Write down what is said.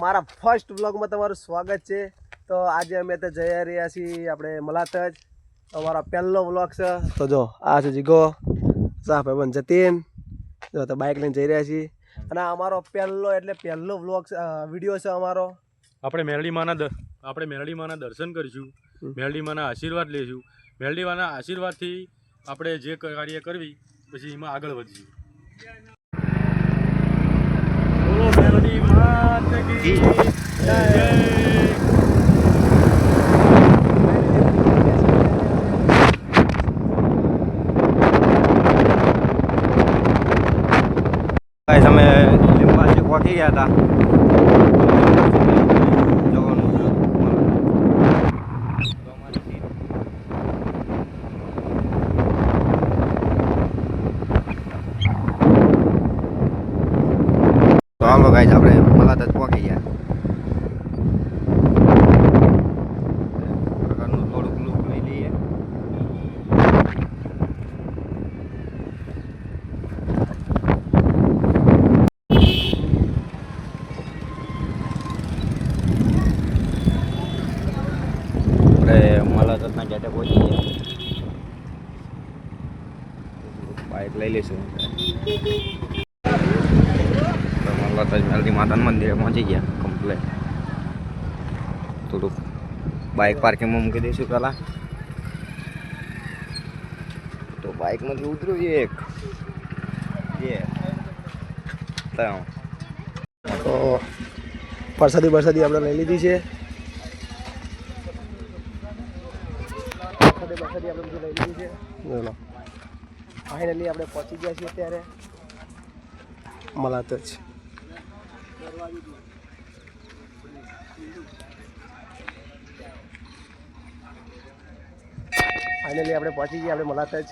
મારા ફર્સ્ટ વ્લોગમાં તમારું સ્વાગત છે। તો આજે અમે તો જઈ રહ્યા છીએ આપણે મલાતજ। અમારો પહેલો વ્લોગ છે। તો જો આ છે જીગો, ભાઈબંધ જતીન, જો તો બાઇક લઈને જઈ રહ્યા છીએ અને અમારો પહેલો વ્લોગ વિડીયો છે અમારો। આપણે મેરડી માના દર્શન કરીશું, મેરડી માના આશીર્વાદ લઈશું, મેરડી માના આશીર્વાદથી આપણે જે કાર્ય કરવી પછી એમાં આગળ વધીશું। બોલો મેરડી માત કી જય। અમે લીંબાજી પહોંચી ગયા હતા। તો હાલો ગાઈસ આપણે મલાતજ પહોંચી ગયા। પ્રકારનું થોડુંક લુક લઈ લઈએ। મલાતજના ગેટે પહોંચી ગયા, બાઇક લઈ લઈશું। મલાતજ મેરડી માતાના મંદિરે પહોંચી ગયા કમ્પ્લેટ। થોડુંક બાઇક પાર્કિંગમાં મૂકી દઈશું પહેલાં। તો બાઇકમાંથી ઉતર્યું એક તો પ્રસાદી આપણે લઈ લીધી છે। પ્રસાદી આપણે બધું લઈ લીધી છે। બોલો ફાઇનલી આપણે પહોંચી ગયા છીએ અત્યારે મલાતજ। ફાઇનલી આપણે પહોંચી ગયા આપણે મલાતજ।